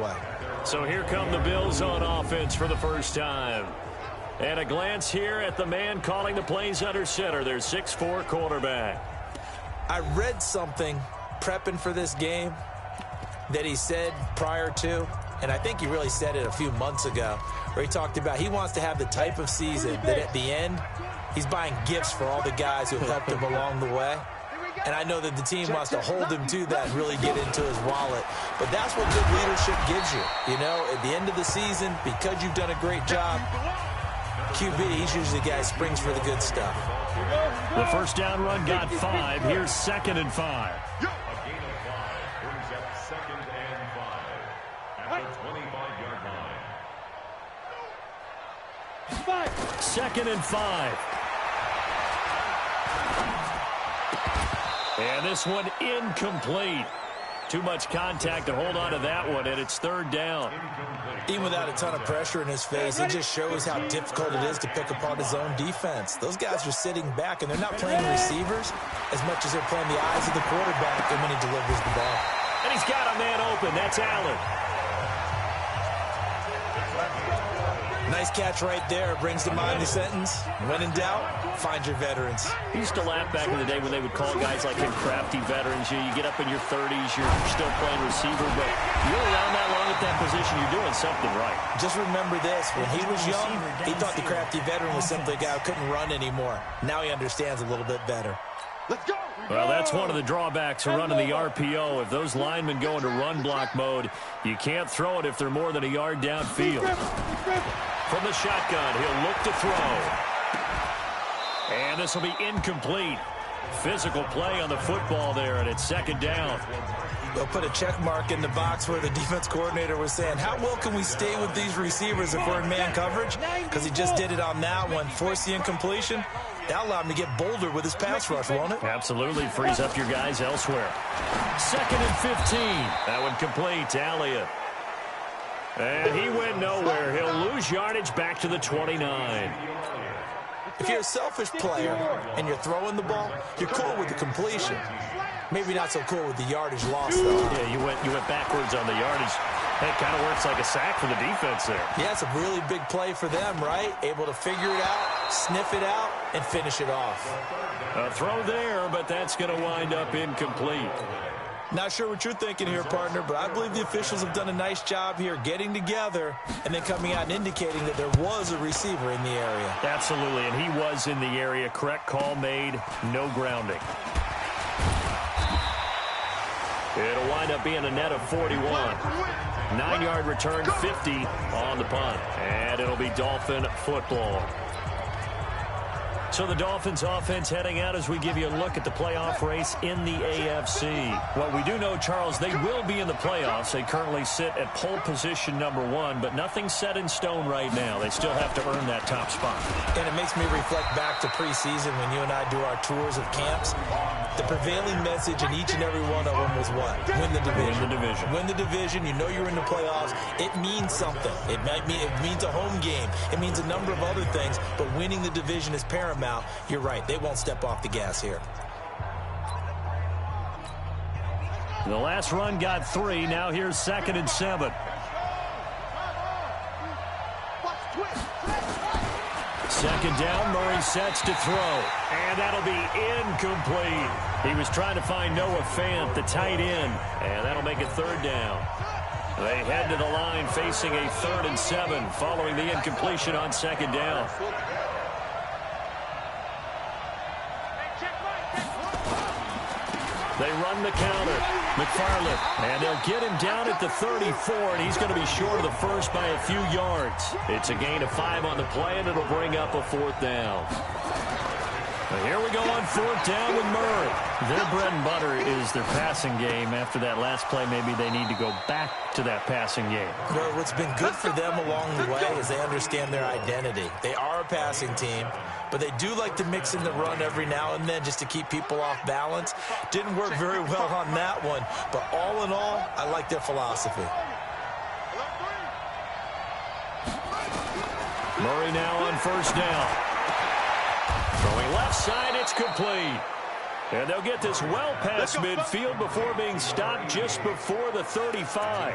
way. So here come the Bills on offense for the first time. And a glance here at the man calling the plays under center, their 6'4" quarterback. I read something prepping for this game that he said prior to, and I think he really said it a few months ago, where he talked about he wants to have the type of season that at the end, he's buying gifts for all the guys who have helped him along the way. And I know that the team wants to hold him to that and really get into his wallet. But that's what good leadership gives you. You know, at the end of the season, because you've done a great job, QB, he's usually the guy who springs for the good stuff. The first down run got 5. Here's 2nd and 5. A gain of 5 brings up 2nd and 5 at the 25-yard line. 2nd and 5. And this one incomplete. Too much contact to hold on to that one, and it's 3rd down. Even without a ton of pressure in his face, it just shows how difficult it is to pick apart his own defense. Those guys are sitting back, and they're not playing receivers as much as they're playing the eyes of the quarterback and when he delivers the ball. And he's got a man open. That's Allen. Nice catch right there. Brings to mind the sentence, when in doubt, find your veterans. He used to laugh back in the day when they would call guys like him crafty veterans. You get up in your 30s, you're still playing receiver, but you're around that long at that position, you're doing something right. Just remember this. When he was young, he thought the crafty veteran was simply a guy who couldn't run anymore. Now he understands a little bit better. Let's go! Well, that's one of the drawbacks of running the RPO. If those linemen go into run block mode, you can't throw it if they're more than a yard downfield. From the shotgun, he'll look to throw. And this will be incomplete. Physical play on the football there, and it's 2nd down. They'll put a check mark in the box where the defense coordinator was saying, how well can we stay with these receivers if we're in man coverage? Because he just did it on that one. Force the incompletion. That'll allow him to get bolder with his pass rush, won't it? Absolutely. Frees up your guys elsewhere. 2nd and 15. That one complete to Elliott. And he went nowhere. He'll lose yardage back to the 29. If you're a selfish player and you're throwing the ball, you're cool with the completion. Maybe not so cool with the yardage loss, though. Yeah, you went backwards on the yardage. It kind of works like a sack for the defense there. Yeah, it's a really big play for them, right? Able to figure it out, sniff it out, and finish it off. A throw there, but that's going to wind up incomplete. Not sure what you're thinking here, partner, but I believe the officials have done a nice job here getting together and then coming out and indicating that there was a receiver in the area. Absolutely, and he was in the area. Correct call made, no grounding. It'll wind up being a net of 41. 9-yard return, 50 on the punt. And it'll be Dolphin football. So the Dolphins offense heading out as we give you a look at the playoff race in the AFC. Well, we do know, Charles, they will be in the playoffs. They currently sit at pole position #1, but nothing's set in stone right now. They still have to earn that top spot. And it makes me reflect back to preseason when you and I do our tours of camps. The prevailing message in each and every one of them was what? Win the division. Win the division. Win the division. You know you're in the playoffs. It means something. It means a home game. It means a number of other things, but winning the division is paramount. You're right. They won't step off the gas here. The last run got 3. Now here's 2nd and 7. Second down, Murray sets to throw. And that'll be incomplete. He was trying to find Noah Fant, the tight end. And that'll make it 3rd down. They head to the line facing a 3rd and 7 following the incompletion on 2nd down. They run the counter. McFarland. And they'll get him down at the 34, and he's going to be short of the first by a few yards. It's a gain of 5 on the play, and it'll bring up a 4th down. Well, here we go on 4th down with Murray. Their bread and butter is their passing game. After that last play, maybe they need to go back to that passing game. Well, what's been good for them along the way is they understand their identity. They are a passing team, but they do like to mix in the run every now and then just to keep people off balance. Didn't work very well on that one, but all in all, I like their philosophy. Murray now on 1st down. Throwing left side, it's complete. And they'll get this well past midfield before being stopped just before the 35.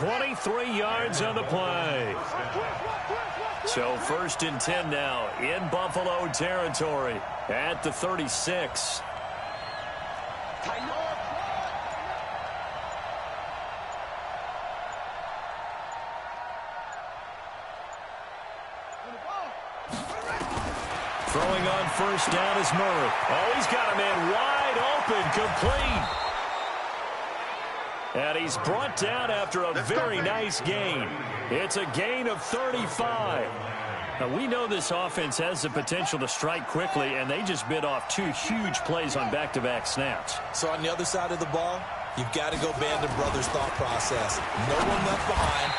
23 yards on the play. So 1st and 10 now in Buffalo territory at the 36. Throwing on 1st down is Murray. Oh, he's got a man wide open, complete. And he's brought down after a very nice gain. It's a gain of 35. Now, we know this offense has the potential to strike quickly, and they just bit off 2 huge plays on back-to-back snaps. So on the other side of the ball, you've got to go Band of Brothers thought process. No one left behind.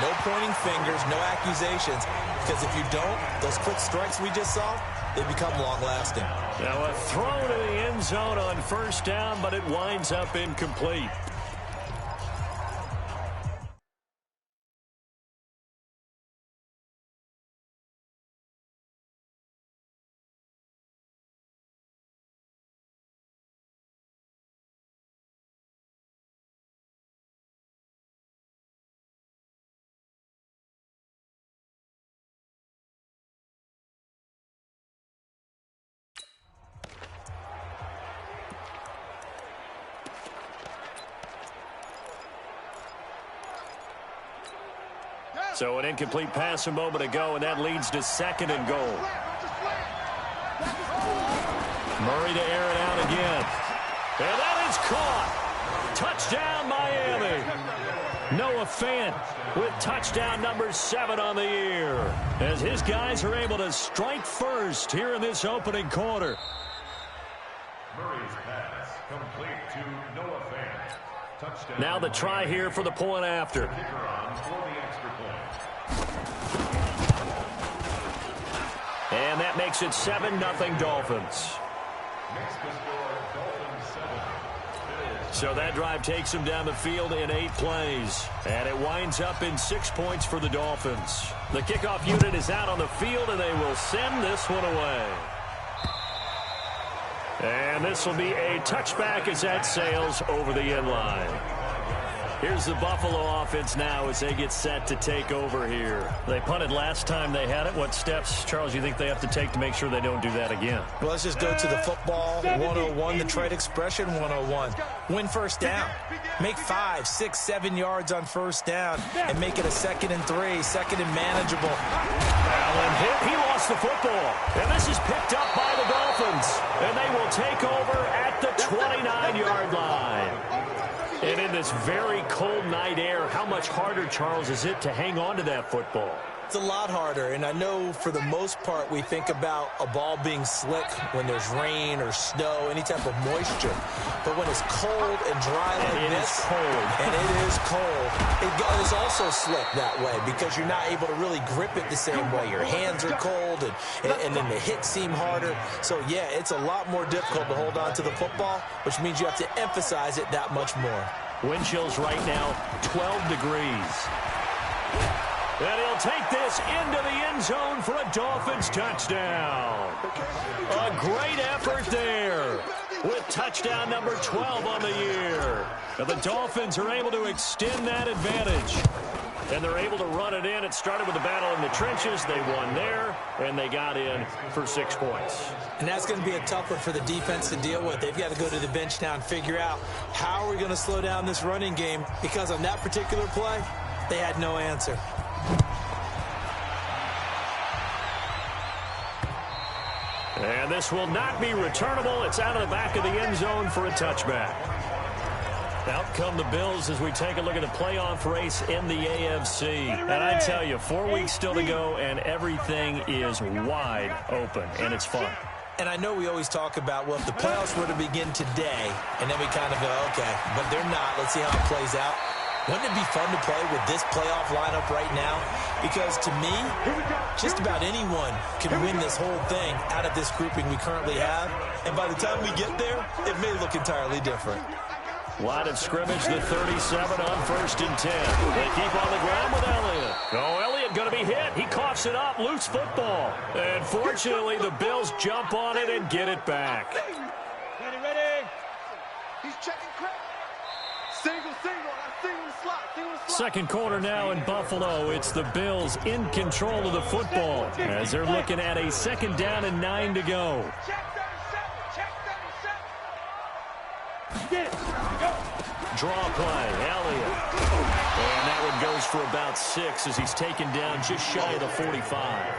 No pointing fingers, no accusations, because if you don't, those quick strikes we just saw, they become long-lasting. Now a throw to the end zone on 1st down, but it winds up incomplete. So an incomplete pass a moment ago, and that leads to 2nd and goal. Murray to air it out again. And that is caught. Touchdown, Miami. Noah Fant with touchdown number 7 on the year, as his guys are able to strike first here in this opening quarter. Murray's pass complete to Noah Fant. Touchdown. Now the try here for the point after. Kicker on for the extra point. And that makes it 7-0 Dolphins. Makes the score Dolphins 7. So that drive takes them down the field in 8 plays. And it winds up in 6 points for the Dolphins. The kickoff unit is out on the field, and they will send this one away. And this will be a touchback as that sails over the end line. Here's the Buffalo offense now as they get set to take over here. They punted last time they had it. What steps, Charles, you think they have to take to make sure they don't do that again? Well, let's just go to the football 101, the trade expression 101. Win 1st down. Make 5, 6, 7 yards on 1st down and make it a 2nd and 3, 2nd and manageable. Allen hit. He lost the football. And this is picked up by the Dolphins. And they will take over at the 29-yard line. And in this very cold night air, how much harder, Charles, is it to hang on to that football? It's a lot harder, and I know for the most part we think about a ball being slick when there's rain or snow, any type of moisture. But when it's cold and dry like this, and it is cold, it is also slick that way because you're not able to really grip it the same way. Your hands are cold, and then the hits seem harder. So, yeah, it's a lot more difficult to hold on to the football, which means you have to emphasize it that much more. Wind chills right now, 12 degrees. And he'll take this into the end zone for a Dolphins touchdown. A great effort there with touchdown number 12 on the year. And the Dolphins are able to extend that advantage. And they're able to run it in. It started with the battle in the trenches. They won there, and they got in for 6 points. And that's going to be a tough one for the defense to deal with. They've got to go to the bench now and figure out how are we going to slow down this running game, because on that particular play, they had no answer. And this will not be returnable. It's out of the back of the end zone for a touchback. Out come the Bills as we take a look at the playoff race in the AFC. And I tell you, 4 weeks still to go, and everything is wide open, and it's fun. And I know we always talk about, well, if the playoffs were to begin today, and then we kind of go, okay, but they're not. Let's see how it plays out. Wouldn't it be fun to play with this playoff lineup right now? Because to me, just about anyone can win this whole thing out of this grouping we currently have. And by the time we get there, it may look entirely different. Line of scrimmage, the 37 on 1st and 10. They keep on the ground with Elliott. Oh, Elliott going to be hit. He coughs it up. Loose football. And fortunately, the Bills jump on it and get it back. Ready. He's checking crack. Single. Second quarter now in Buffalo. It's the Bills in control of the football as they're looking at a 2nd down and 9 to go. Draw play, Elliott. And that one goes for about 6 as he's taken down just shy of the 45.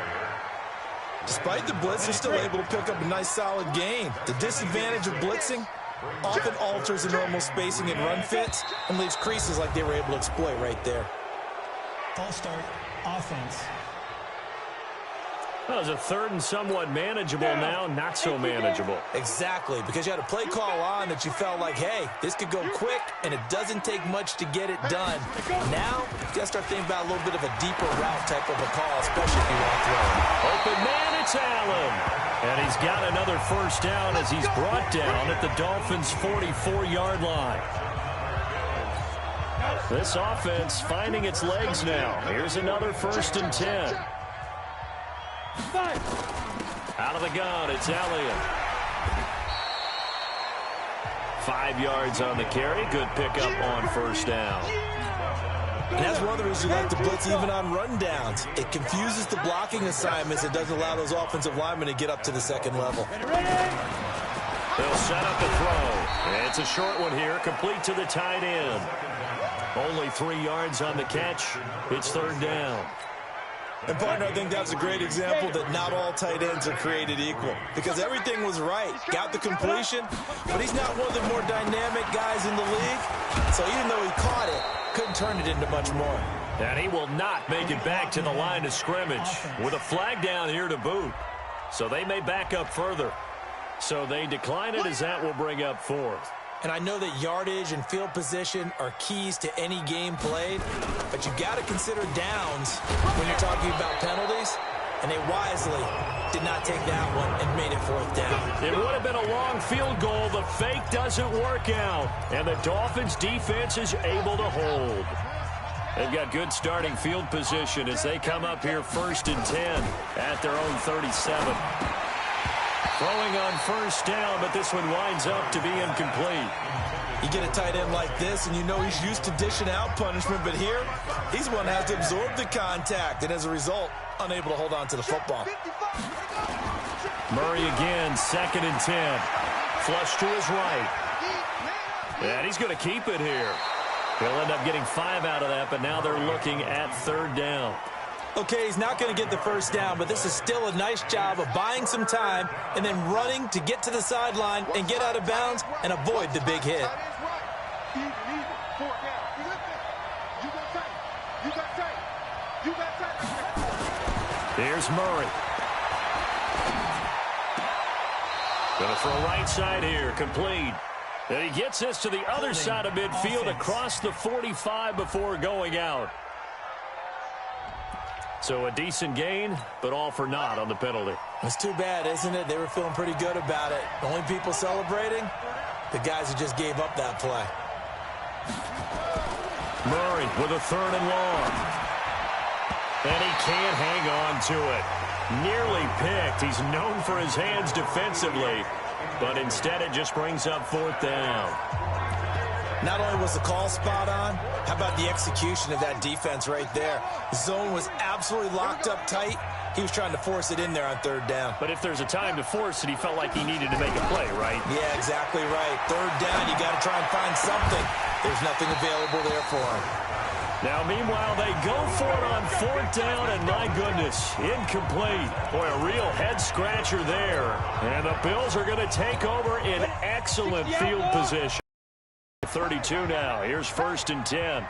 Despite the blitz, they're still able to pick up a nice solid gain. The disadvantage of blitzing often alters the normal spacing and run fits and leaves creases like they were able to exploit right there. False start, offense. That was a 3rd and somewhat manageable, now not so manageable. Exactly, because you had a play call on that you felt like, hey, this could go quick, and it doesn't take much to get it done. Now, you got to start thinking about a little bit of a deeper route type of a call, especially if you want to throw it. Open man, it's Allen. And he's got another 1st down as he's brought down at the Dolphins' 44-yard line. This offense finding its legs now. Here's another 1st and 10. Out of the gun, it's Elliott. 5 yards on the carry. Good pickup on 1st down. And that's one of the reasons you like to blitz even on run downs. It confuses the blocking assignments. It doesn't allow those offensive linemen to get up to the 2nd level. They'll set up a throw. It's a short one here, complete to the tight end. Only 3 yards on the catch. It's 3rd down. And, partner, I think that's a great example that not all tight ends are created equal. Because everything was right. Got the completion, but he's not one of the more dynamic guys in the league. So even though he caught it, couldn't turn it into much more. And he will not make it back to the line of scrimmage with a flag down here to boot. So they may back up further. So they decline it as that will bring up 4th. And I know that yardage and field position are keys to any game played, but you got to consider downs when you're talking about penalties, and they wisely did not take that one and made it 4th down. It would have been a long field goal. The fake doesn't work out, and the Dolphins' defense is able to hold. They've got good starting field position as they come up here 1st and 10 at their own 37. Throwing on 1st down, but this one winds up to be incomplete. You get a tight end like this, and you know he's used to dishing out punishment, but here, he's one that has to absorb the contact, and as a result, unable to hold on to the football. Murray again, 2nd and 10. Flush to his right. And he's going to keep it here. He'll end up getting 5 out of that, but now they're looking at 3rd down. Okay, he's not going to get the 1st down, but this is still a nice job of buying some time and then running to get to the sideline and get out of bounds and avoid the big hit. Here's Murray. Going to throw right side here, complete. And he gets this to the other side of midfield across the 45 before going out. So a decent gain, but all for naught on the penalty. It's too bad, isn't it? They were feeling pretty good about it. The only people celebrating, the guys who just gave up that play. Murray with a 3rd and long. And he can't hang on to it. Nearly picked. He's known for his hands defensively, but instead it just brings up 4th down. Not only was the call spot on, how about the execution of that defense right there? The zone was absolutely locked up tight. He was trying to force it in there on 3rd down. But if there's a time to force it, he felt like he needed to make a play, right? Yeah, exactly right. 3rd down, you got to try and find something. There's nothing available there for him. Now, meanwhile, they go for it on 4th down, and my goodness, incomplete. Boy, a real head-scratcher there. And the Bills are going to take over in excellent field position. 32 now. Here's 1st and 10.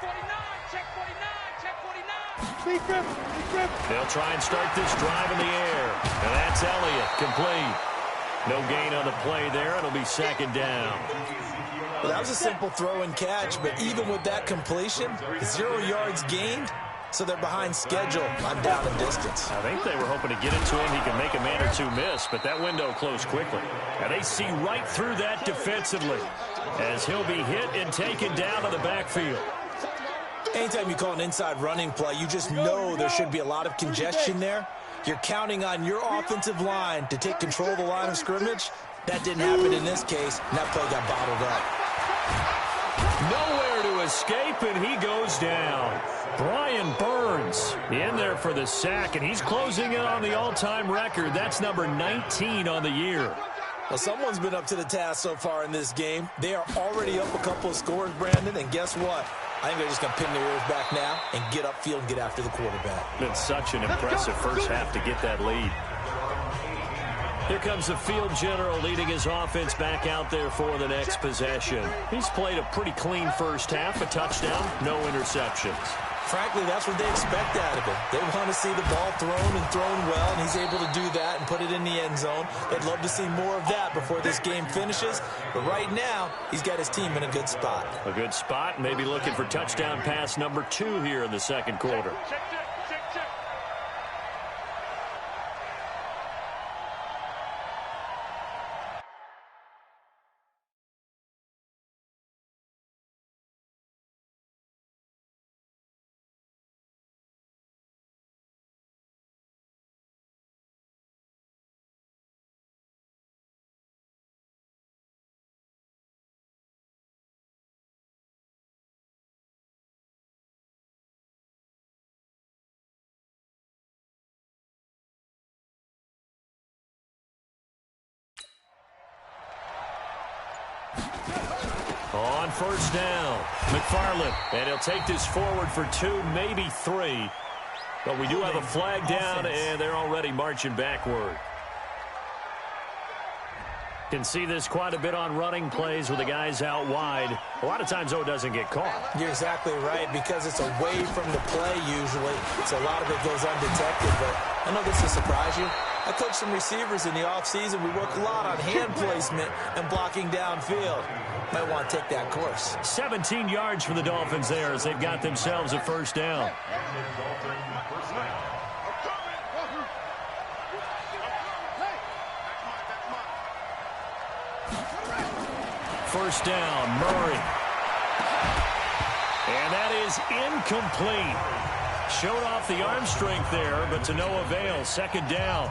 They'll try and start this drive in the air. And that's Elliott, complete. No gain on the play there. It'll be 2nd down. Well, that was a simple throw and catch, but even with that completion, 0 yards gained, so they're behind schedule on down and distance. I think they were hoping to get into him. He can make a man or 2 miss, but that window closed quickly. And they see right through that defensively as he'll be hit and taken down to the backfield. Anytime you call an inside running play, you just know there should be a lot of congestion there. You're counting on your offensive line to take control of the line of scrimmage. That didn't happen in this case, and that play got bottled up. Nowhere to escape, and he goes down. Brian Burns in there for the sack, and he's closing in on the all-time record. That's number 19 on the year. Well, someone's been up to the task so far in this game. They are already up a couple of scores, Brandon, and guess what? I think they're just going to pin their ears back now and get upfield and get after the quarterback. Been such an impressive first half to get that lead. Here comes the field general leading his offense back out there for the next possession. He's played a pretty clean first half, a touchdown, no interceptions. Frankly, that's what they expect out of him. They want to see the ball thrown and thrown well, and he's able to do that and put it in the end zone. They'd love to see more of that before this game finishes. But right now, he's got his team in a good spot. A good spot, maybe looking for touchdown pass number 2 here in the second quarter. On first down, McFarland, and he'll take this forward for 2, maybe 3. But we do have a flag down, and they're already marching backward. Can see this quite a bit on running plays with the guys out wide. A lot of times, though, it doesn't get caught. You're exactly right, because it's away from the play usually. So a lot of it goes undetected, but I know this will surprise you. I coach some receivers in the offseason. We work a lot on hand placement and blocking downfield. Might want to take that course. 17 yards for the Dolphins there as they've got themselves a first down. First down, Murray. And that is incomplete. Showed off the arm strength there, but to no avail. Second down.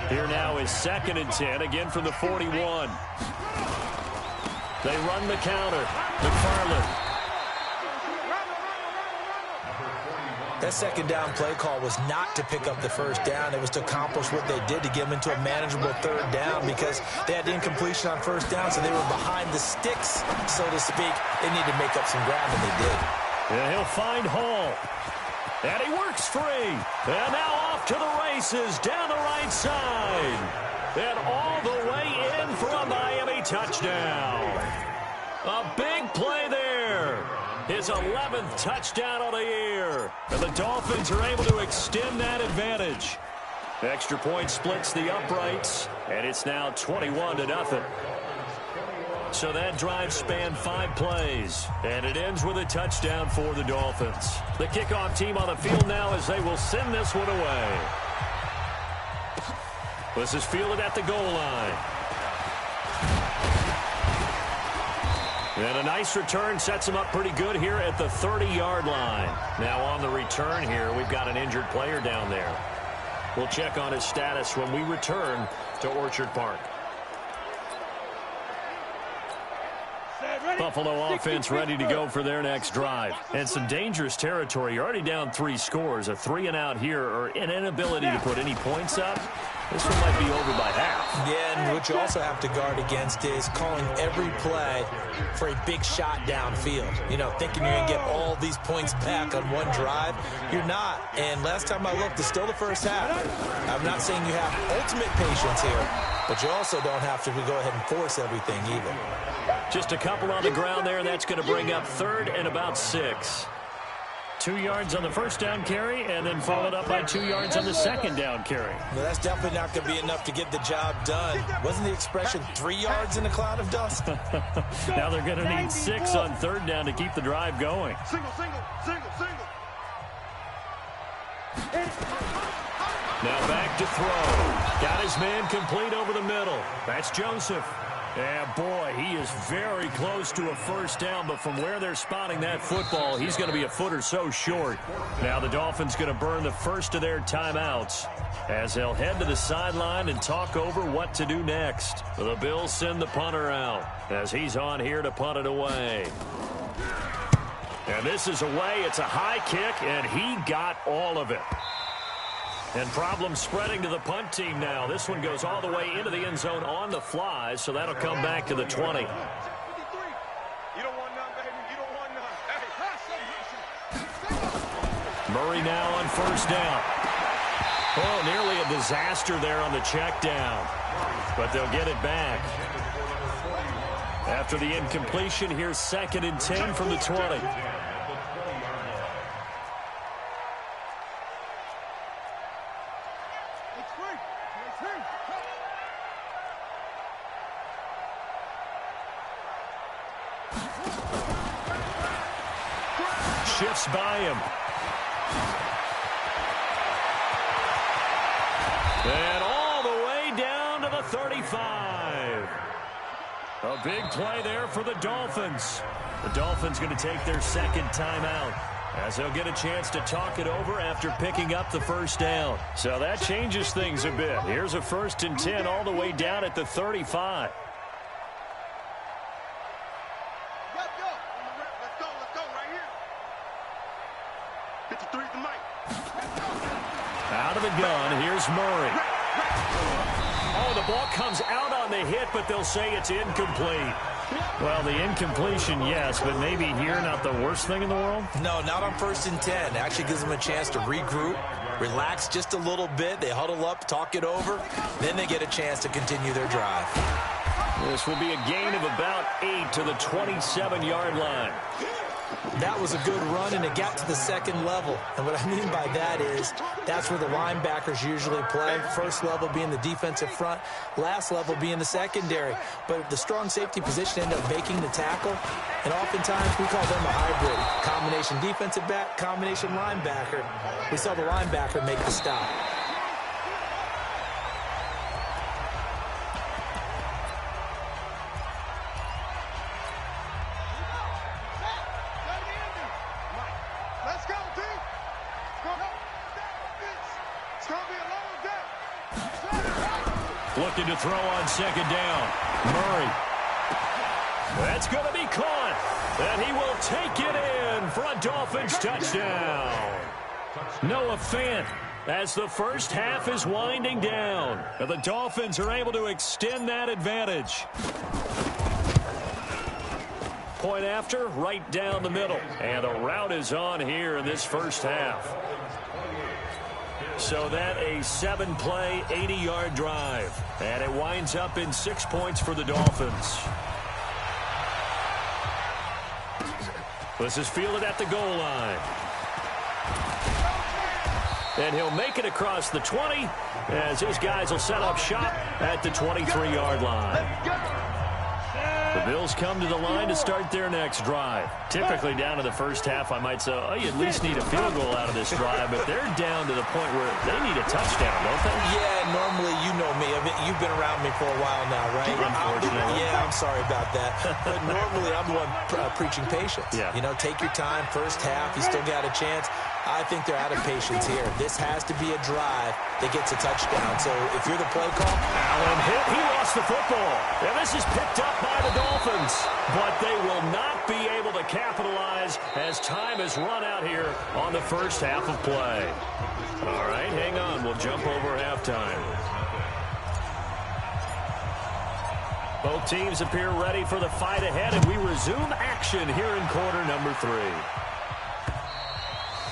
Here now is 2nd and 10, again from the 41. They run the counter. McFarland. That second down play call was not to pick up the first down. It was to accomplish what they did to get them into a manageable third down because they had incompletion on first down, so they were behind the sticks, so to speak. They needed to make up some ground, and they did. And he'll find Hall. And he works free. And now off to the races down the right side. And all the way in for a Miami touchdown. A big play there. His 11th touchdown of the year. And the Dolphins are able to extend that advantage. Extra point splits the uprights. And it's now 21-0. So that drive spanned 5 plays, and it ends with a touchdown for the Dolphins. The kickoff team on the field now as they will send this one away. This is fielded at the goal line. And a nice return sets him up pretty good here at the 30-yard line. Now on the return here, we've got an injured player down there. We'll check on his status when we return to Orchard Park. Buffalo offense ready to go for their next drive. And some dangerous territory. You're already down 3 scores. A 3-and-out here or an inability to put any points up. This one might be over by half. Yeah, and what you also have to guard against is calling every play for a big shot downfield. You know, thinking you're going to get all these points back on one drive. You're not. And last time I looked, it's still the first half. I'm not saying you have ultimate patience here, but you also don't have to go ahead and force everything either. Just a couple on the ground there. That's going to bring up 3rd and about 6. 2 yards on the first down carry, and then followed up by 2 yards on the second down carry. Well, that's definitely not going to be enough to get the job done. Wasn't the expression 3 yards in a cloud of dust? Now they're going to need 6 on 3rd down to keep the drive going. Now back to throw. Got his man complete over the middle. That's Joseph. Yeah, boy, he is very close to a first down, but from where they're spotting that football, he's going to be a foot or so short. Now the Dolphins going to burn the first of their timeouts as they'll head to the sideline and talk over what to do next. The Bills send the punter out as he's on here to punt it away. And this is away. It's a high kick, and he got all of it. And problems spreading to the punt team now. This one goes all the way into the end zone on the fly, so that'll come back to the 20. Murray now on first down. Oh, nearly a disaster there on the check down. But they'll get it back. After the incompletion, here's 2nd and 10 from the 20. Shifts by him. And all the way down to the 35. A big play there for the Dolphins. The Dolphins going to take their 2nd timeout, as they'll get a chance to talk it over after picking up the first down. So that changes things a bit. Here's a 1st and 10 all the way down at the 35. Out of the gun, here's Murray. Oh, the ball comes out on the hit, but they'll say it's incomplete. Well, the incompletion, yes, but maybe here not the worst thing in the world? No, not on 1st and 10. It actually gives them a chance to regroup, relax just a little bit. They huddle up, talk it over. Then they get a chance to continue their drive. This will be a gain of about 8 to the 27-yard line. That was a good run, and it got to the 2nd level. And what I mean by that is that's where the linebackers usually play. First level being the defensive front, last level being the secondary. But the strong safety position ended up making the tackle. And oftentimes we call them a hybrid. Combination defensive back, combination linebacker. We saw the linebacker make the stop. Looking to throw on 2nd down. Murray. That's going to be caught. And he will take it in for a Dolphins touchdown. Noah Fant, as the first half is winding down. And the Dolphins are able to extend that advantage. Point after, right down the middle. And the route is on here in this first half. So that a 7-play, 80-yard drive. And it winds up in 6 points for the Dolphins. This is fielded at the goal line. And he'll make it across the 20 as his guys will set up shop at the 23-yard line. The Bills come to the line to start their next drive. Typically down to the first half, I might say, oh, you at least need a field goal out of this drive, but they're down to the point where they need a touchdown, don't they? Yeah, normally, you know me. I mean, you've been around me for a while now, right? Unfortunately. Yeah, I'm sorry about that. But normally, I'm the one preaching patience. Yeah. You know, take your time. First half, you still got a chance. I think they're out of patience here. This has to be a drive that gets a touchdown. So if you're the play call, Allen hit. He lost the football. And this is picked up by the Dolphins. But they will not be able to capitalize as time has run out here on the first half of play. All right, hang on. We'll jump over halftime. Both teams appear ready for the fight ahead, and we resume action here in quarter number 3.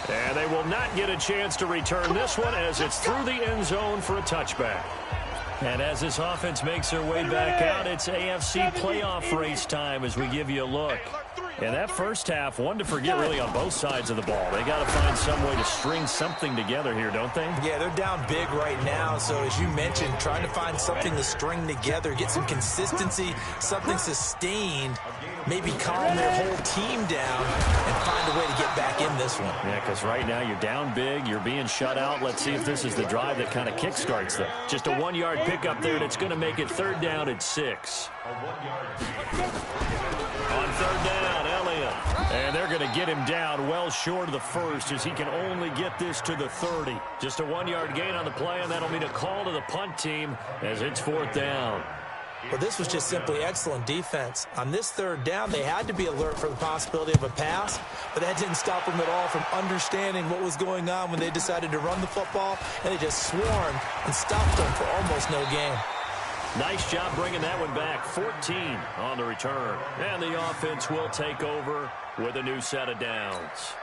And they will not get a chance to return this one as it's through the end zone for a touchback. And as this offense makes their way back out, it's AFC playoff race time as we give you a look. And that first half, one to forget really on both sides of the ball. They got to find some way to string something together here, don't they? Yeah, they're down big right now. So as you mentioned, trying to find something to string together, get some consistency, something sustained, maybe calm their whole team down and find a way to get back in this one. Yeah, because right now you're down big, you're being shut out. Let's see if this is the drive that kind of kickstarts them. Just a 1-yard pickup there, and it's going to make it 3rd down at 6. On 3rd down, Elliott. And they're going to get him down well short of the first as he can only get this to the 30. Just a 1-yard gain on the play, and that'll mean a call to the punt team as it's 4th down. Well, this was just simply excellent defense. On this third down, they had to be alert for the possibility of a pass, but that didn't stop them at all from understanding what was going on when they decided to run the football, and they just swarmed and stopped them for almost no gain. Nice job bringing that one back. 14 on the return. And the offense will take over with a new set of downs.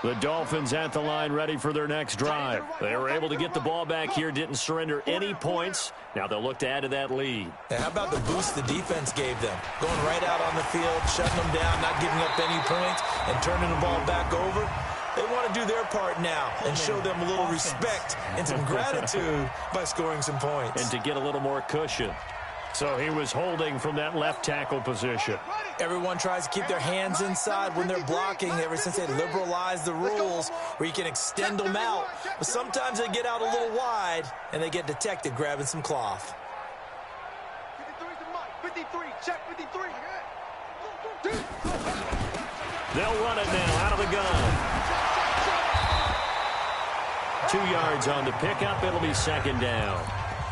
The Dolphins at the line ready for their next drive. They were able to get the ball back here, didn't surrender any points. Now they'll look to add to that lead. How about the boost the defense gave them? Going right out on the field, shutting them down, not giving up any points, and turning the ball back over. They want to do their part now and show them a little respect and some gratitude by scoring some points. And to get a little more cushion. So he was holding from that left tackle position. Everyone tries to keep their hands inside when they're blocking ever since they liberalized the rules where you can extend them out. But sometimes they get out a little wide and they get detected grabbing some cloth. 53, check 53. They'll run it now out of the gun. 2 yards on the pickup. It'll be second down.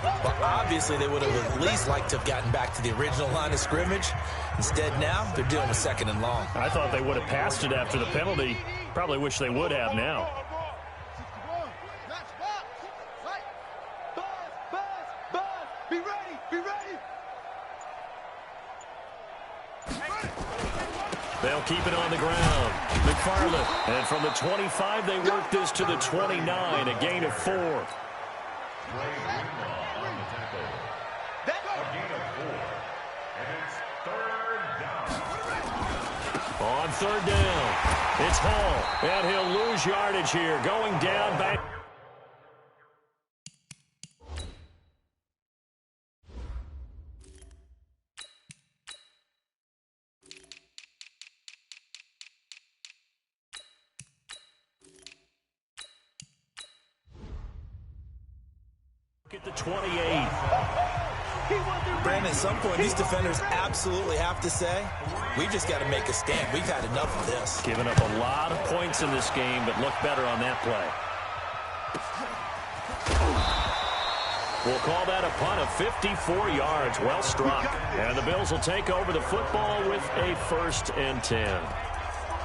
Well, obviously, they would have at least liked to have gotten back to the original line of scrimmage. Instead, now, they're dealing with second and long. I thought they would have passed it after the penalty. Probably wish they would have now. Be ready, be ready. They'll keep it on the ground. McFarland. And from the 25, they work this to the 29, a gain of 4. On third down, it's Hall, and he'll lose yardage here, going down back. At the 28. Brandon, at some point, these defenders absolutely have to say, we've just got to make a stand. We've had enough of this. Giving up a lot of points in this game, but look better on that play. We'll call that a punt of 54 yards. Well struck. And the Bills will take over the football with a 1st and 10.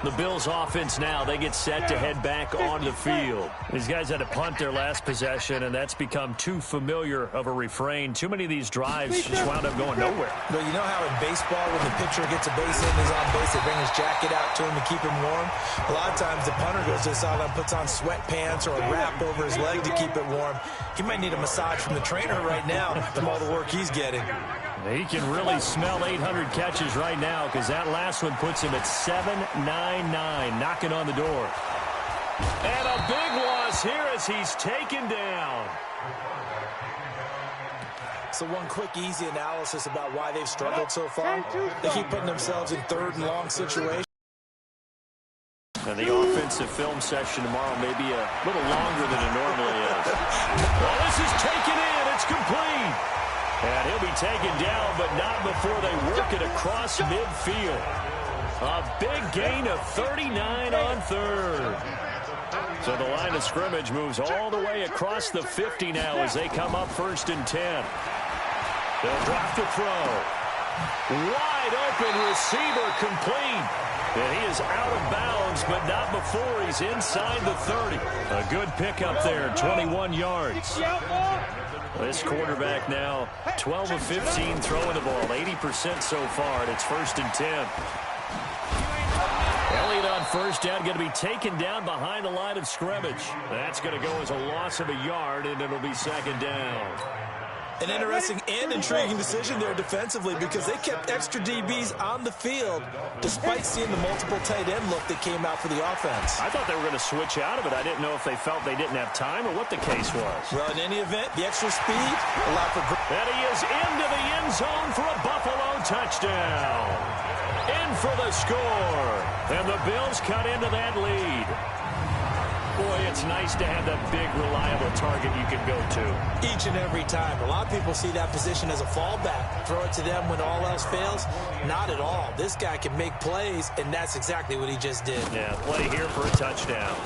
The Bills offense now, they get set to head back on the field. These guys had to punt their last possession, and that's become too familiar of a refrain. Too many of these drives just wound up going nowhere. Well, you know how in baseball, when the pitcher gets a base hit and is on base, they bring his jacket out to him to keep him warm? A lot of times the punter goes to the sideline, puts on sweatpants or a wrap over his leg to keep it warm. He might need a massage from the trainer right now from all the work he's getting. He can really smell 800 catches right now because that last one puts him at 799, knocking on the door. And a big loss here as he's taken down. So one quick, easy analysis about why they've struggled so far. They keep putting themselves in third and long situations. And the offensive film session tomorrow may be a little longer than it normally is. Well, this is taken in. It's complete. And he'll be taken down, but not before they work it across midfield. A big gain of 39 on third. So the line of scrimmage moves all the way across the 50 now as they come up 1st and 10. They'll drop the throw. Wide open receiver complete. And he is out of bounds, but not before he's inside the 30. A good pickup there, 21 yards. This quarterback now, 12 of 15 throwing the ball, 80% so far, and it's 1st and 10. Elliott on first down, going to be taken down behind the line of scrimmage. That's going to go as a loss of a yard, and it'll be 2nd down. An interesting and intriguing decision there defensively because they kept extra DBs on the field despite seeing the multiple tight end look that came out for the offense. I thought they were going to switch out of it. I didn't know if they felt they didn't have time or what the case was. Well, in any event, the extra speed allowed for... And he is into the end zone for a Buffalo touchdown. In for the score. And the Bills cut into that lead. Boy, it's nice to have that big, reliable target you can go to. Each and every time. A lot of people see that position as a fallback. Throw it to them when all else fails. Not at all. This guy can make plays, and that's exactly what he just did. Yeah, play here for a touchdown.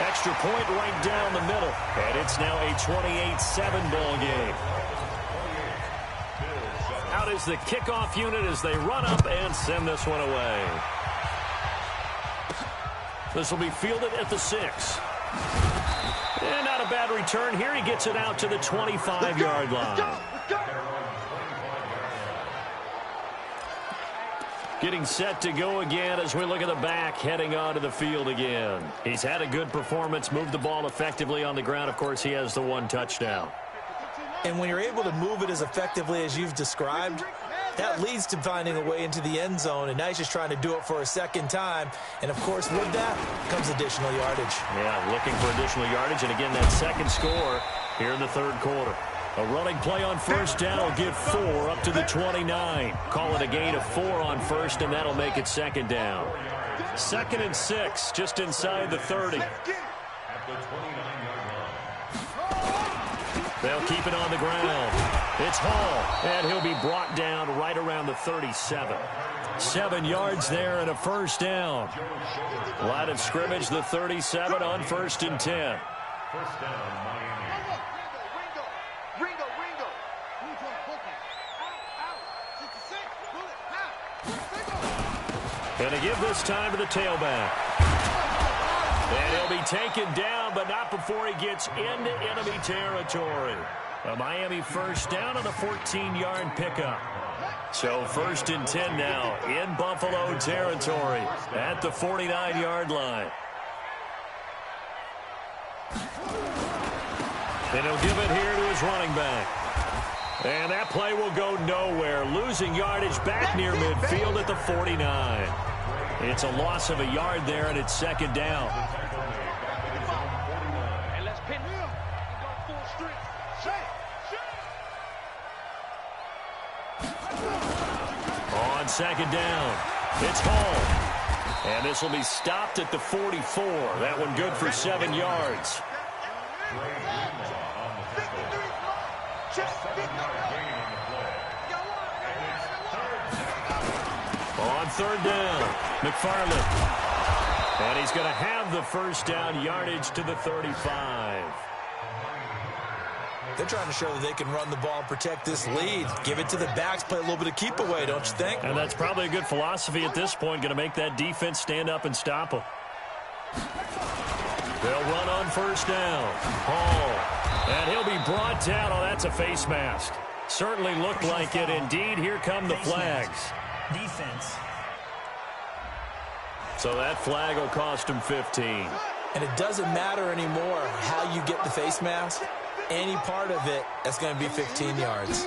Extra point right down the middle. And it's now a 28-7 ball game. is the kickoff unit as they run up and send this one away. This will be fielded at the 6. And not a bad return here. He gets it out to the 25-yard line. Getting set to go again as we look at the back heading onto the field again. He's had a good performance, moved the ball effectively on the ground. Of course, he has the 1 touchdown. And when you're able to move it as effectively as you've described, that leads to finding a way into the end zone, and now he's just trying to do it for a second time. And, of course, with that comes additional yardage. Yeah, looking for additional yardage, and again, that second score here in the third quarter. A running play on first down will give 4 up to the 29. Call it a gain of 4 on first, and that'll make it second down. 2nd and 6, just inside the 30. They'll keep it on the ground. It's Hall, and he'll be brought down right around the 37. 7 yards there and a first down. Line of scrimmage, the 37 on 1st and 10. First down, Miami. And to give this time to the tailback. And he'll be taken down, but not before he gets into enemy territory. A Miami first down on a 14-yard pickup. So 1st and 10 now in Buffalo territory at the 49-yard line. And he'll give it here to his running back. And that play will go nowhere. Losing yardage back near midfield at the 49. It's a loss of a yard there, and it's second down. On second down, it's Hall. And this will be stopped at the 44. That one good for 7 yards. On third down, McFarland. And he's going to have the first down, yardage to the 35. They're trying to show that they can run the ball and protect this lead. Give it to the backs, play a little bit of keep away, don't you think? And that's probably a good philosophy at this point, going to make that defense stand up and stop them. They'll run on first down. Hall. And he'll be brought down. Oh, that's a face mask. Certainly looked like it. Indeed, here come the flags. Defense. So that flag will cost him 15. And it doesn't matter anymore how you get the face mask. Any part of it, that's going to be 15 yards.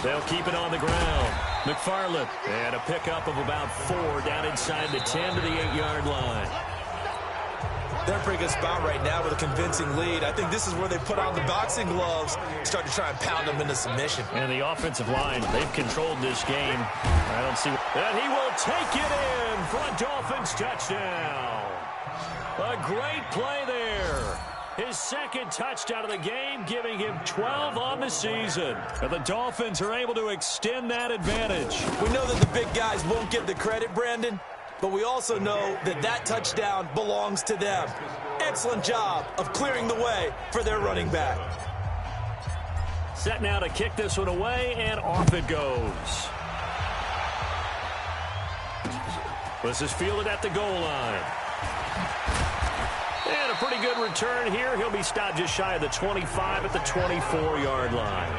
They'll keep it on the ground. McFarland. And a pickup of about 4 down inside the 10 to the 8-yard line. They're in a pretty good spot right now with a convincing lead. I think this is where they put on the boxing gloves, start to try and pound them into submission. And the offensive line, they've controlled this game. I don't see. And he will take it in for a Dolphins touchdown. A great play there. His second touchdown of the game, giving him 12 on the season. And the Dolphins are able to extend that advantage. We know that the big guys won't get the credit, Brandon, but we also know that that touchdown belongs to them. Excellent job of clearing the way for their running back. Set now to kick this one away, and off it goes. This is fielded at the goal line. And a pretty good return here. He'll be stopped just shy of the 25 at the 24-yard line.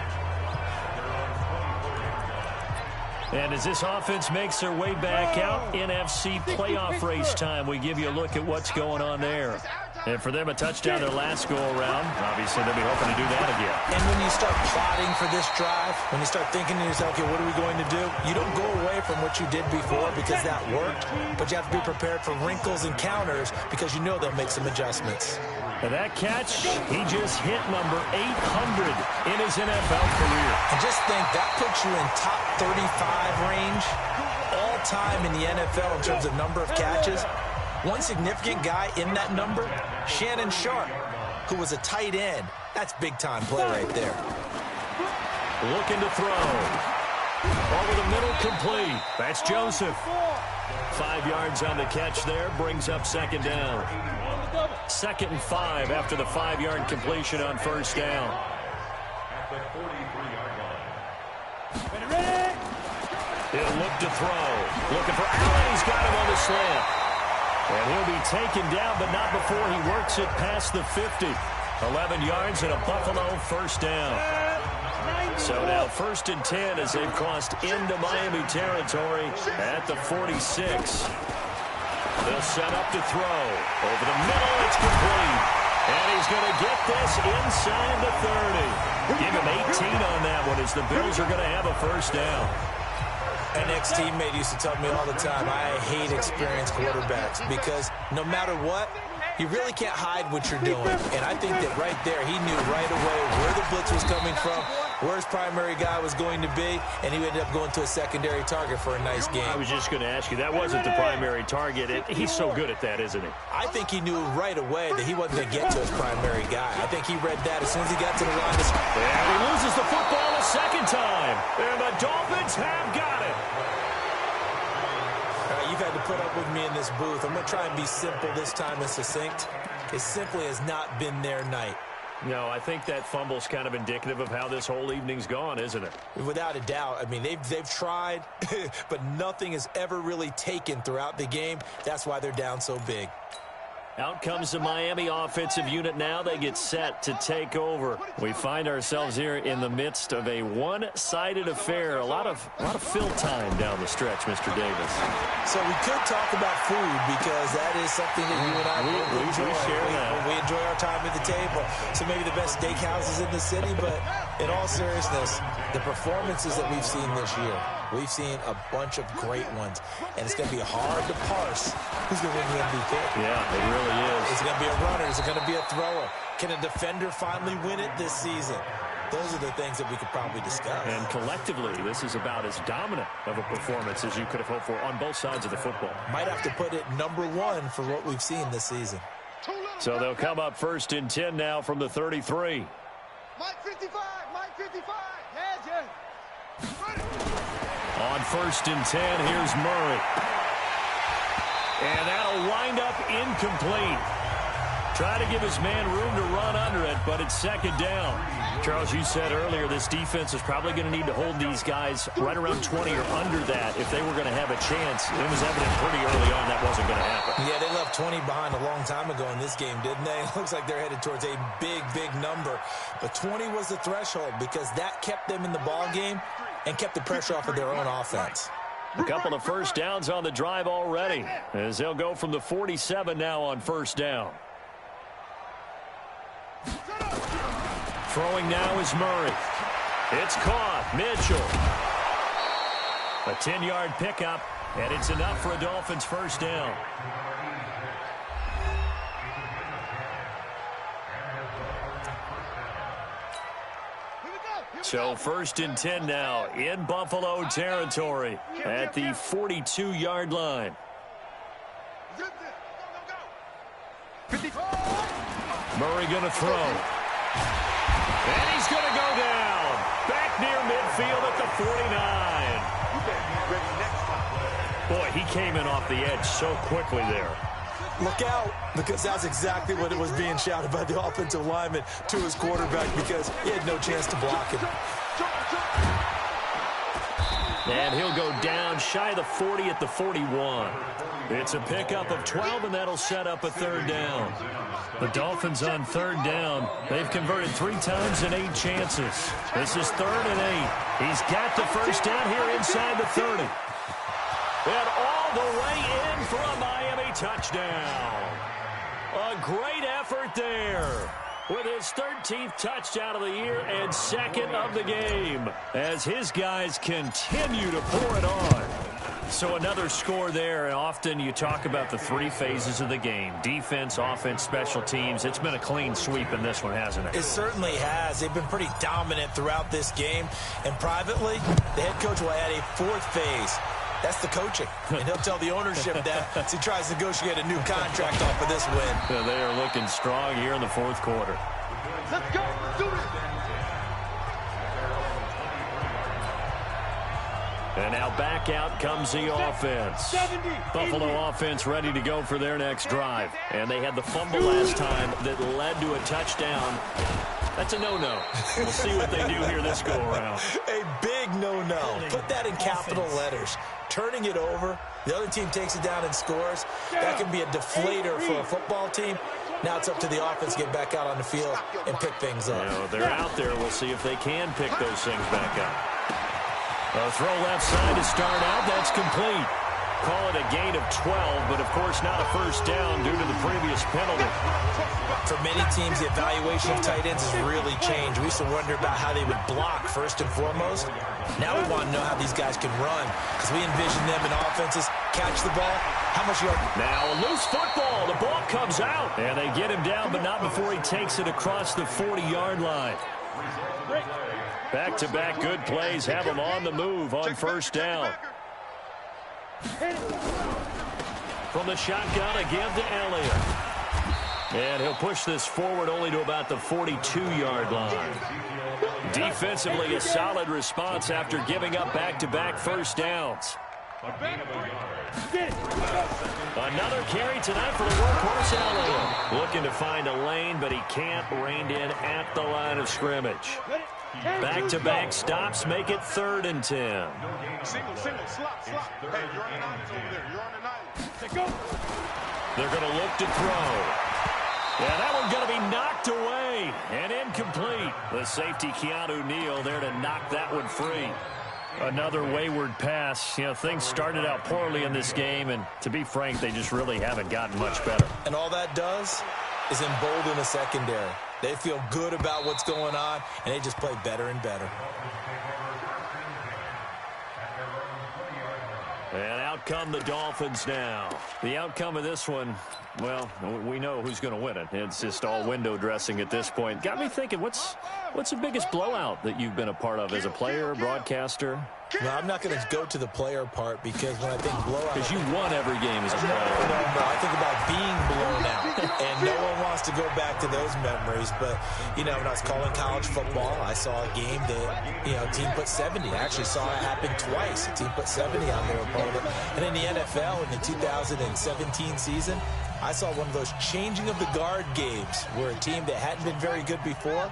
And as this offense makes their way back out, NFC playoff race time, we give you a look at what's going on there. And for them, a touchdown their last go-around. Obviously, they'll be hoping to do that again. And when you start plotting for this drive, when you start thinking to yourself, okay, what are we going to do? You don't go away from what you did before because that worked, but you have to be prepared for wrinkles and counters because you know they'll make some adjustments. And that catch, he just hit number 800 in his NFL career. And just think, that puts you in top 35 range all time in the NFL in terms of number of catches. One significant guy in that number, Shannon Sharp, who was a tight end. That's big-time play right there. Looking to throw. Over the middle, complete. That's Joseph. 5 yards on the catch there, brings up second down. 2nd and 5 after the 5-yard completion on first down. At the 43-yard line. He'll look to throw. Looking for Allen. He's got him on the slant. And he'll be taken down, but not before he works it past the 50. 11 yards and a Buffalo first down. So now 1st and 10 as they've crossed into Miami territory at the 46. They'll set up to throw. Over the middle, it's complete. And he's going to get this inside the 30. Give him 18 on that one as the Bills are going to have a first down. An ex-teammate used to tell me all the time, I hate experienced quarterbacks because no matter what, you really can't hide what you're doing. And I think that right there, he knew right away where the blitz was coming from, where his primary guy was going to be, and he ended up going to a secondary target for a nice game. I was just going to ask you, that wasn't the primary target. He's so good at that, isn't he? I think he knew right away that he wasn't going to get to his primary guy. I think he read that as soon as he got to the line. And he loses the football a second time. And the Dolphins have got it. You've had to put up with me in this booth. I'm going to try and be simple this time and succinct. It simply has not been their night. No, I think that fumble's kind of indicative of how this whole evening's gone, isn't it? Without a doubt. I mean, they've tried, but nothing is ever really taken throughout the game. That's why they're down so big. Out comes the Miami offensive unit now. They get set to take over. We find ourselves here in the midst of a one-sided affair. A lot of fill time down the stretch, Mr. Davis. So we could talk about food because that is something that you and I we share that. We enjoy our time at the table. So maybe the best steakhouses in the city, but in all seriousness, the performances that we've seen this year, we've seen a bunch of great ones, and it's going to be hard to parse who's going to win the MVP. Yeah, it really is. Is it going to be a runner? Is it going to be a thrower? Can a defender finally win it this season? Those are the things that we could probably discuss. And collectively, this is about as dominant of a performance as you could have hoped for on both sides of the football. Might have to put it #1 for what we've seen this season. So they'll come up 1st and 10 now from the 33. Mike 55, Mike 55. Yeah. On 1st and 10, here's Murray. And that'll wind up incomplete. Try to give his man room to run under it, but it's 2nd down. Charles, you said earlier this defense is probably going to need to hold these guys right around 20 or under that if they were going to have a chance. It was evident pretty early on that wasn't going to happen. Yeah, they left 20 behind a long time ago in this game, didn't they? It looks like they're headed towards a big, big number. But 20 was the threshold because that kept them in the ball game and kept the pressure off of their own offense. A couple of first downs on the drive already as they'll go from the 47 now on 1st down. Throwing now is Murray. It's caught. Mitchell. A 10-yard pickup, and it's enough for a Dolphins first down. So 1st and 10 now in Buffalo territory at the 42-yard line. Murray going to throw. And he's going to go down. Back near midfield at the 49. Boy, he came in off the edge so quickly there. Look out, because that's exactly what it was being shouted by the offensive lineman to his quarterback because he had no chance to block him. And he'll go down shy of the 40 at the 41. It's a pickup of 12, and that'll set up a 3rd down. The Dolphins on 3rd down. They've converted 3 times in 8 chances. This is 3rd and 8. He's got the first down here inside the 30. And all the way in for a Miami touchdown. A great effort there with his 13th touchdown of the year and 2nd of the game as his guys continue to pour it on. So another score there, and often you talk about the 3 phases of the game. Defense, offense, special teams. It's been a clean sweep in this one, hasn't it? It certainly has. They've been pretty dominant throughout this game. And privately, the head coach will add a 4th phase. That's the coaching. And he'll tell the ownership that as he tries to negotiate a new contract off of this win. Yeah, they are looking strong here in the 4th quarter. Let's go. Let's do it. And now back out comes the offense. Buffalo offense ready to go for their next drive. And they had the fumble last time that led to a touchdown. That's a no-no. We'll see what they do here this go-around. A big no-no. Put that in capital letters. Turning it over, the other team takes it down and scores. That can be a deflator for a football team. Now it's up to the offense to get back out on the field and pick things up. You know, they're out there. We'll see if they can pick those things back up. A throw left side to start out. That's complete. Call it a gain of 12, but of course not a first down due to the previous penalty. For many teams, the evaluation of tight ends has really changed. We used to wonder about how they would block first and foremost. Now we want to know how these guys can run, because we envision them in offenses catch the ball. How much yard? Now a loose football. The ball comes out. And they get him down, but not before he takes it across the 40-yard line. Back-to-back good plays have him on the move on first down. From the shotgun again to Elliott. And he'll push this forward only to about the 42-yard line. Defensively, a solid response after giving up back-to-back first downs. Another carry tonight for the workhorse Elliott. Looking to find a lane, but he can't. Reined in at the line of scrimmage. Back-to-back stops make it 3rd and 10. Single, slop. Hey, you're on the island over there. You're on the island. They're going to look to throw. Yeah, that one's going to be knocked away and incomplete. The safety, Keanu Neal, there to knock that one free. Another wayward pass. You know, things started out poorly in this game, and to be frank, they just really haven't gotten much better. And all that does is embolden the secondary. They feel good about what's going on, and they just play better and better. And out come the Dolphins now. The outcome of this one, well, we know who's going to win it. It's just all window dressing at this point. Got me thinking, what's the biggest blowout that you've been a part of as a player, broadcaster? No, I'm not going to go to the player part, because when I think blowout... Because you won every game as a player. No. I think about being blown out. And no one wants to go back to those memories. But, you know, when I was calling college football, I saw a game that, you know, a team put 70. I actually saw it happen twice. A team put 70 on their opponent. And in the NFL, in the 2017 season, I saw one of those changing of the guard games where a team that hadn't been very good before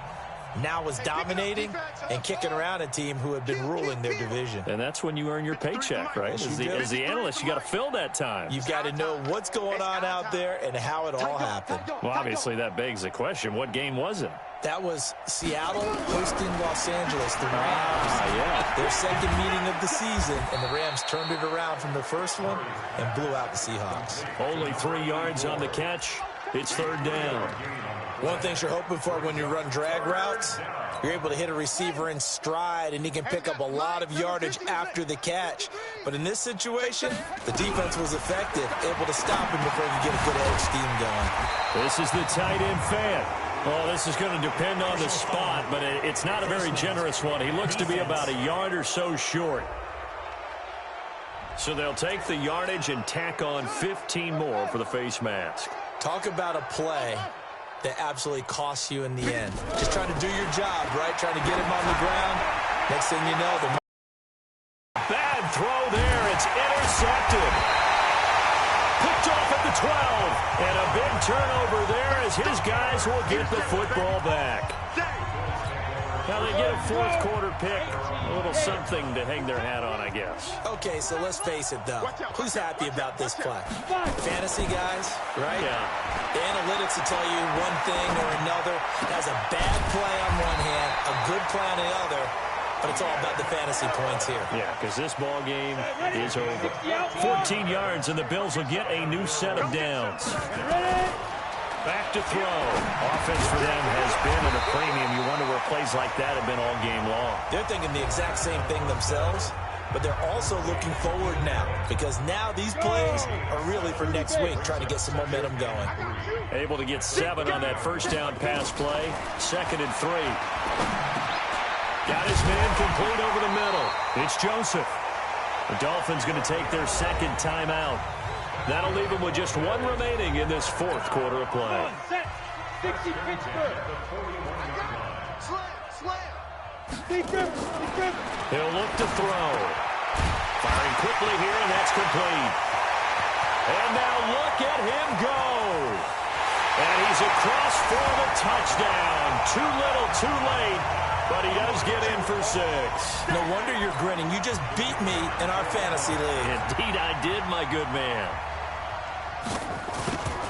now was dominating and kicking around a team who had been ruling their division. And that's when you earn your paycheck, right? As the analyst, you got to fill that time. You've got to know what's going on out there and how it all happened. Well, obviously, that begs the question, what game was it? That was Seattle hosting Los Angeles, the Rams. Their second meeting of the season, and the Rams turned it around from the first one and blew out the Seahawks. Only 3 yards on the catch. It's 3rd down. One thing you're hoping for when you run drag routes, you're able to hit a receiver in stride, and he can pick up a lot of yardage after the catch. But in this situation, the defense was effective, able to stop him before he could get a good edge steam going. This is the tight end fan. Oh, this is going to depend on the spot, but it's not a very generous one. He looks to be about a yard or so short. So they'll take the yardage and tack on 15 more for the face mask. Talk about a play that absolutely costs you in the end. Just trying to do your job, right? Trying to get him on the ground. Next thing you know, the bad throw there. It's intercepted. Picked off at the 12. And a big turnover there as his guys will get the football back. Now they get a 4th quarter pick. A little something to hang their hat on, I guess. Okay, so let's face it, though. Who's happy about this play? Fantasy guys, right? Yeah. The analytics will tell you one thing or another. It has a bad play on one hand, a good play on the other, but it's all about the fantasy points here. Yeah, because this ball game is over. 14 yards, and the Bills will get a new set of downs. Back to throw. Offense for them has been at a premium. You wonder where plays like that have been all game long. They're thinking the exact same thing themselves, but they're also looking forward now, because now these plays are really for next week, trying to get some momentum going. Able to get 7 on that first down pass play. 2nd and 3. Got his man complete over the middle. It's Joseph. The Dolphins going to take their 2nd timeout. That'll leave them with just 1 remaining in this 4th quarter of play. He'll look to throw. Firing quickly here, and that's complete. And now look at him go. And he's across for the touchdown. Too little, too late, but he does get in for 6. No wonder you're grinning. You just beat me in our fantasy league. Indeed I did, my good man.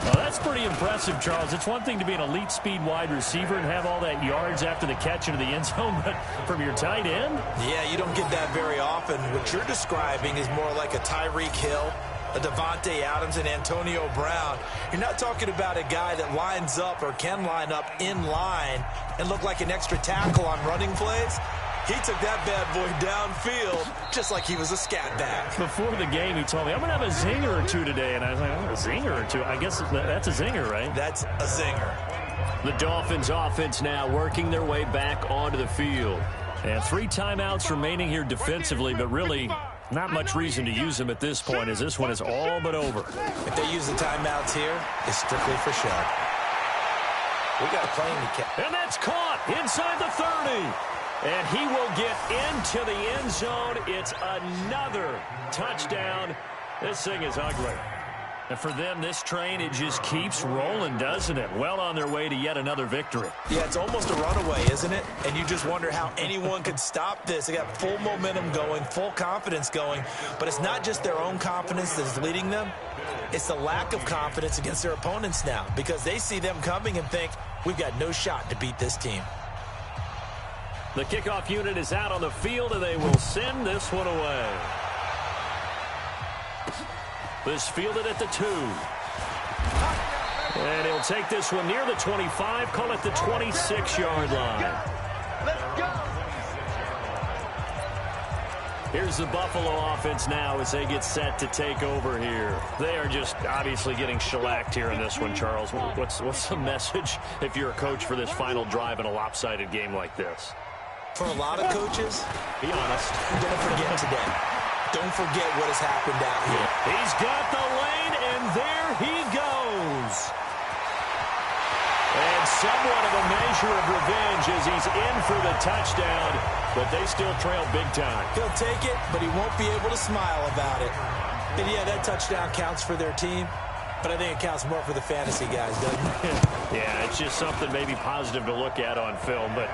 Well, that's pretty impressive, Charles. It's one thing to be an elite speed wide receiver and have all that yards after the catch into the end zone, but from your tight end? Yeah, you don't get that very often. What you're describing is more like a Tyreek Hill, a Devontae Adams, and Antonio Brown. You're not talking about a guy that lines up or can line up in line and look like an extra tackle on running plays. He took that bad boy downfield just like he was a scat back. Before the game, he told me, I'm going to have a zinger or two today. And I was like, oh, a zinger or two? I guess that's a zinger, right? That's a zinger. The Dolphins offense now working their way back onto the field. And 3 timeouts remaining here defensively, but really not much reason to use them at this point as this one is all but over. If they use the timeouts here, it's strictly for show. We got a plane to catch. And that's caught inside the 30. And he will get into the end zone. It's another touchdown. This thing is ugly. And for them, this train, it just keeps rolling, doesn't it? Well on their way to yet another victory. Yeah, it's almost a runaway, isn't it? And you just wonder how anyone could stop this. They got full momentum going, full confidence going. But it's not just their own confidence that's leading them. It's the lack of confidence against their opponents now because they see them coming and think, we've got no shot to beat this team. The kickoff unit is out on the field, and they will send this one away. This fielded at the 2. And he'll take this one near the 25, call it the 26-yard line. Let's go. Here's the Buffalo offense now as they get set to take over here. They are just obviously getting shellacked here in this one, Charles. What's the message if you're a coach for this final drive in a lopsided game like this? For a lot of coaches, be honest, don't forget today. Don't forget what has happened out here. He's got the lane, and there he goes. And somewhat of a measure of revenge as he's in for the touchdown, but they still trail big time. He'll take it, but he won't be able to smile about it. And yeah, that touchdown counts for their team, but I think it counts more for the fantasy guys, doesn't it? Yeah, it's just something maybe positive to look at on film, but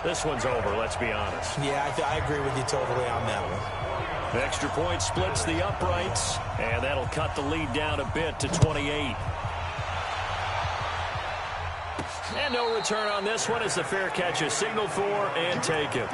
this one's over, let's be honest. Yeah, I agree with you totally on that one. Extra point splits the uprights, and that'll cut the lead down a bit to 28. And no return on this one as the fair catch is signaled for and taken.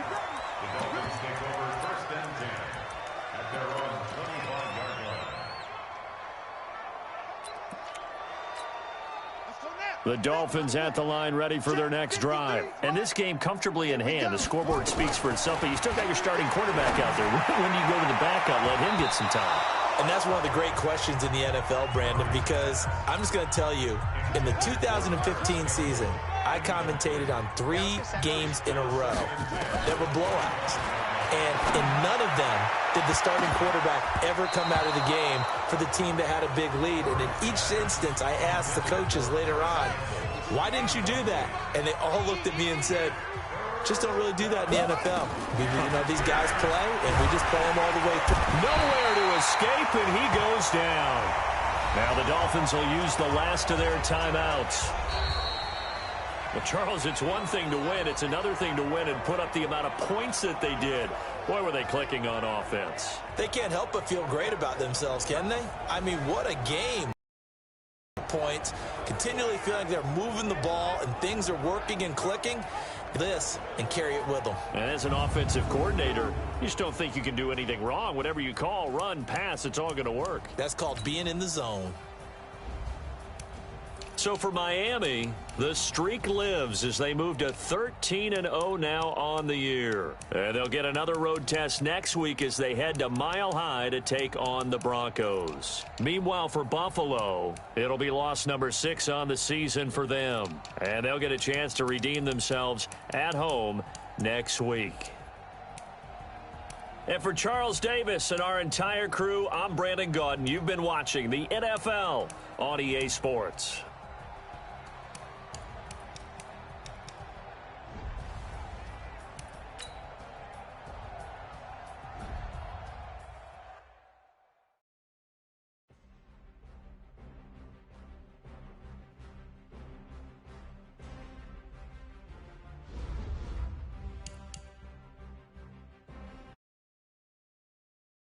The Dolphins at the line ready for their next drive. And this game comfortably in hand. The scoreboard speaks for itself, but you still got your starting quarterback out there. When do you go to the backup, let him get some time? And that's one of the great questions in the NFL, Brandon, because I'm just going to tell you, in the 2015 season, I commentated on 3 games in a row that were blowouts. And in none of them did the starting quarterback ever come out of the game for the team that had a big lead. And in each instance, I asked the coaches later on, why didn't you do that? And they all looked at me and said, just don't really do that in the NFL. These guys play, and we just play them all the way through. Nowhere to escape, and he goes down. Now the Dolphins will use the last of their timeouts. Well, Charles, it's one thing to win. It's another thing to win and put up the amount of points that they did. Boy, were they clicking on offense. They can't help but feel great about themselves, can they? I mean, what a game. Points, continually feeling like they're moving the ball and things are working and clicking. This and carry it with them. And as an offensive coordinator, you just don't think you can do anything wrong. Whatever you call, run, pass, it's all going to work. That's called being in the zone. So for Miami, the streak lives as they move to 13-0 now on the year. And they'll get another road test next week as they head to Mile High to take on the Broncos. Meanwhile, for Buffalo, it'll be loss number 6 on the season for them. And they'll get a chance to redeem themselves at home next week. And for Charles Davis and our entire crew, I'm Brandon Gaudin. You've been watching the NFL on EA Sports.